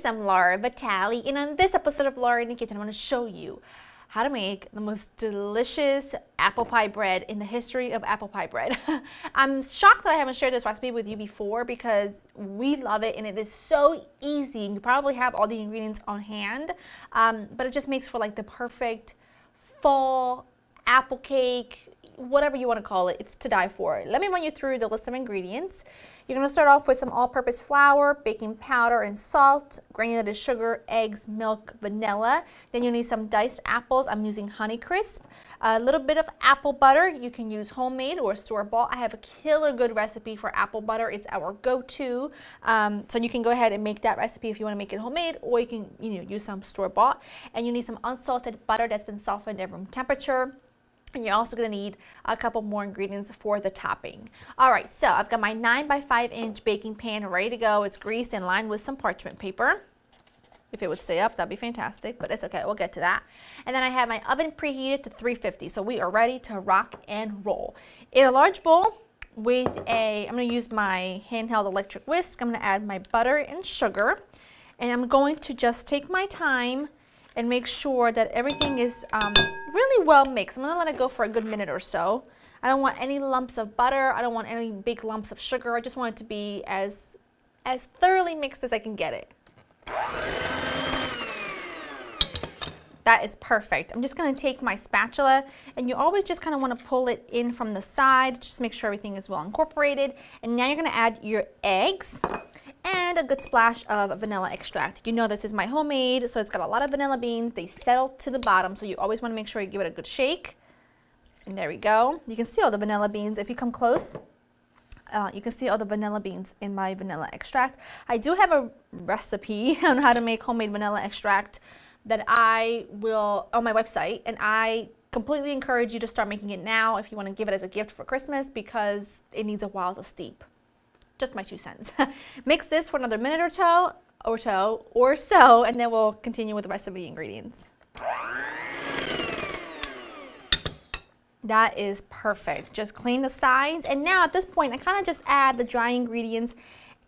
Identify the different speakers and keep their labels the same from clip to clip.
Speaker 1: guys, I'm Laura Vitale, and on this episode of Laura in the Kitchen, I'm going to show you how to make the most delicious apple pie bread in the history of apple pie bread. I'm shocked that I haven't shared this recipe with you before because we love it and it is so easy. You probably have all the ingredients on hand, but it just makes for like the perfect fall apple cake, whatever you want to call it. It's to die for. Let me run you through the list of ingredients. You're going to start off with some all-purpose flour, baking powder and salt, granulated sugar, eggs, milk, vanilla. Then you need some diced apples. I'm using Honeycrisp. A little bit of apple butter. You can use homemade or store-bought. I have a killer good recipe for apple butter. It's our go-to. So you can go ahead and make that recipe if you want to make it homemade, or you can use some store-bought. And you need some unsalted butter that's been softened at room temperature. And you're also going to need a couple more ingredients for the topping. All right, so I've got my 9 by 5 inch baking pan ready to go. It's greased and lined with some parchment paper. If it would stay up, that'd be fantastic, but it's okay, we'll get to that. And then I have my oven preheated to 350, so we are ready to rock and roll. In a large bowl with I'm going to use my handheld electric whisk. I'm going to add my butter and sugar, and I'm going to just take my time and make sure that everything is really well mixed. I'm going to let it go for a good minute or so. I don't want any lumps of butter. I don't want any big lumps of sugar. I just want it to be as thoroughly mixed as I can get it. That is perfect. I'm just going to take my spatula, and you always just kind of want to pull it in from the side, just make sure everything is well incorporated. And now you're going to add your eggs and a good splash of vanilla extract. You know this is my homemade, so it's got a lot of vanilla beans. They settle to the bottom, so you always want to make sure you give it a good shake. And there we go. You can see all the vanilla beans. If you come close, you can see all the vanilla beans in my vanilla extract. I do have a recipe on how to make homemade vanilla extract that I will on my website, and I completely encourage you to start making it now if you want to give it as a gift for Christmas, because it needs a while to steep. Just my 2 cents. Mix this for another minute or so, and then we'll continue with the rest of the ingredients. That is perfect. Just clean the sides, and now at this point I kind of just add the dry ingredients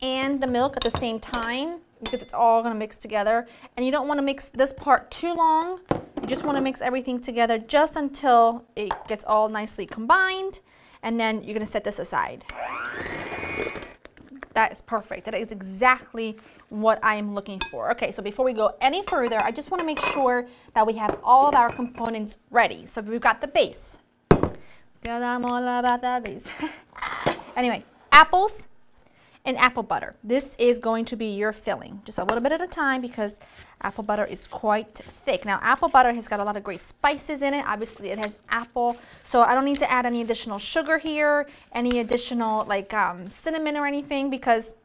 Speaker 1: and the milk at the same time, because it's all going to mix together. And you don't want to mix this part too long. You just want to mix everything together just until it gets all nicely combined, and then you're going to set this aside. That is perfect. That is exactly what I am looking for. Okay, so before we go any further, I just want to make sure that we have all of our components ready. So we've got the base. Because I'm all about that base. Anyway, apples and apple butter. This is going to be your filling. Just a little bit at a time, because apple butter is quite thick. Now, apple butter has got a lot of great spices in it. Obviously, it has apple, so I don't need to add any additional sugar here, any additional cinnamon or anything, because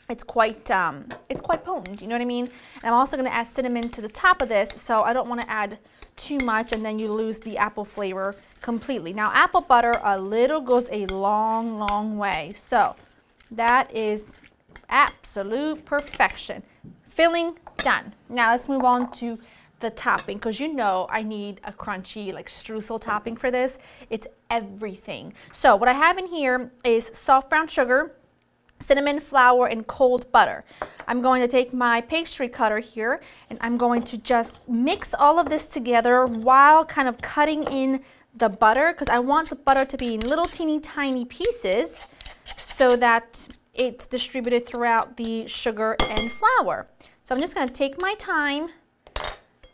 Speaker 1: it's quite potent. You know what I mean? And I'm also going to add cinnamon to the top of this, so I don't want to add too much and then you lose the apple flavor completely. Now, apple butter, a little goes a long, long way. So that is absolute perfection. Filling done. Now let's move on to the topping, because you know I need a crunchy like streusel topping for this. It's everything. So what I have in here is soft brown sugar, cinnamon, flour, and cold butter. I'm going to take my pastry cutter here, and I'm going to just mix all of this together while kind of cutting in the butter, because I want the butter to be in little teeny tiny pieces so that it's distributed throughout the sugar and flour. So I'm just going to take my time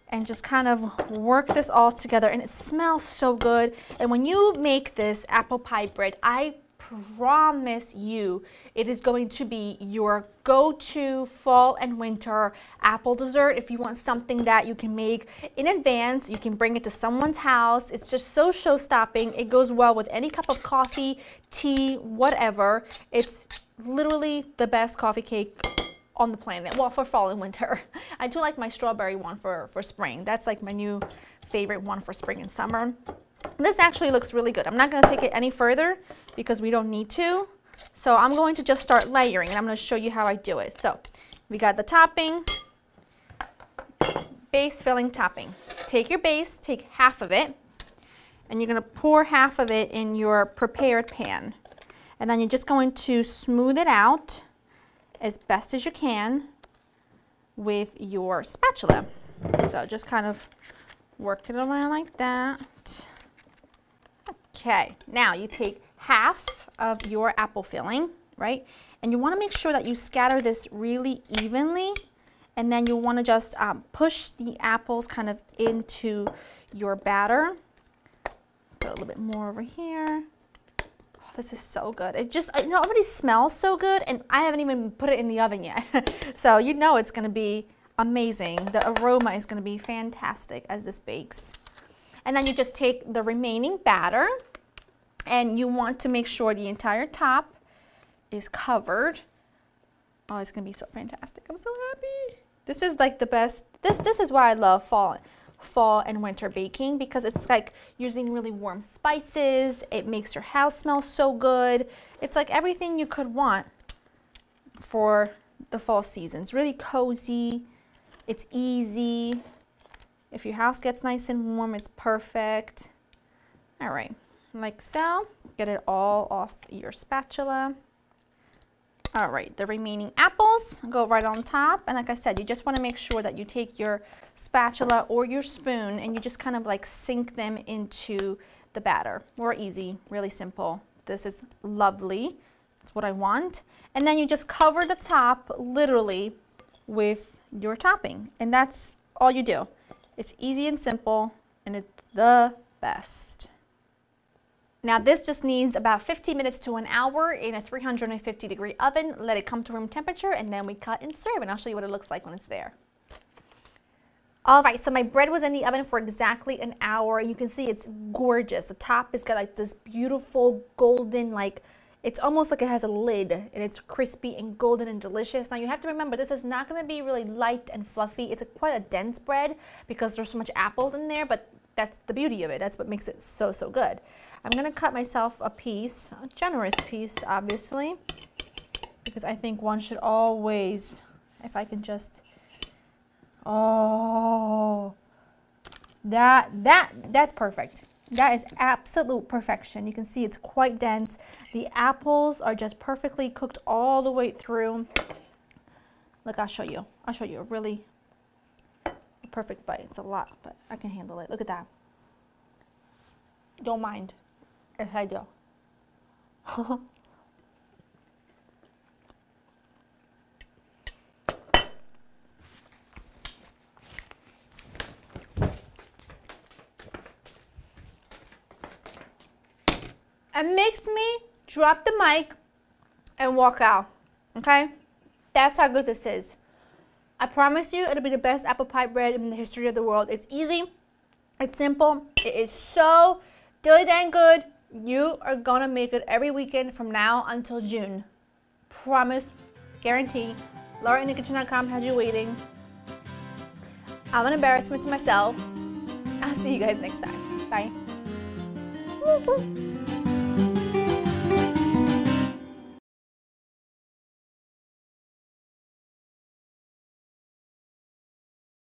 Speaker 1: and just kind of work this all together, and it smells so good. And when you make this apple pie bread, I promise you it is going to be your go-to fall and winter apple dessert. If you want something that you can make in advance, you can bring it to someone's house. It's just so show-stopping. It goes well with any cup of coffee, tea, whatever. It's literally the best coffee cake on the planet. Well, for fall and winter. I do like my strawberry one for spring. That's like my new favorite one for spring and summer. This actually looks really good. I'm not going to take it any further because we don't need to. So I'm going to just start layering, and I'm going to show you how I do it. So we got the topping, base, filling, topping. Take your base, take half of it, and you're going to pour half of it in your prepared pan. And then you're just going to smooth it out as best as you can with your spatula. So just kind of work it around like that. Okay, now you take half of your apple filling, right? And you want to make sure that you scatter this really evenly, and then you want to just push the apples kind of into your batter. Put a little bit more over here. Oh, this is so good. It just, it already smells so good, and I haven't even put it in the oven yet. So you know it's going to be amazing. The aroma is going to be fantastic as this bakes. And then you just take the remaining batter, and you want to make sure the entire top is covered. Oh, it's going to be so fantastic. I'm so happy. This is like the best. This is why I love fall and winter baking, because it's like using really warm spices. It makes your house smell so good. It's like everything you could want for the fall season. It's really cozy. It's easy. If your house gets nice and warm, it's perfect. All right, like so. Get it all off your spatula. All right, the remaining apples go right on top. And like I said, you just want to make sure that you take your spatula or your spoon and you just kind of like sink them into the batter. More easy, really simple. This is lovely. That's what I want. And then you just cover the top literally with your topping. And that's all you do. It's easy and simple, and it's the best. Now this just needs about 15 minutes to an hour in a 350-degree oven. Let it come to room temperature, and then we cut and serve, and I'll show you what it looks like when it's there. All right, so my bread was in the oven for exactly an hour. You can see it's gorgeous. The top has got like this beautiful golden, like, it's almost like it has a lid, and it's crispy and golden and delicious. Now you have to remember, this is not going to be really light and fluffy. It's quite a dense bread because there's so much apple in there, but that's the beauty of it. That's what makes it so, so good. I'm going to cut myself a piece, a generous piece, obviously, because I think one should always, if I can just, oh, that's perfect. That is absolute perfection. You can see it's quite dense. The apples are just perfectly cooked all the way through. Look, I'll show you. I'll show you a really perfect bite. It's a lot, but I can handle it. Look at that. Don't mind if I do. It makes me drop the mic and walk out, okay? That's how good this is. I promise you it'll be the best apple pie bread in the history of the world. It's easy, it's simple, it is so dang good. You are gonna make it every weekend from now until June. Promise, guarantee. LauraInthekitchen.com has you waiting. I'm an embarrassment to myself. I'll see you guys next time. Bye.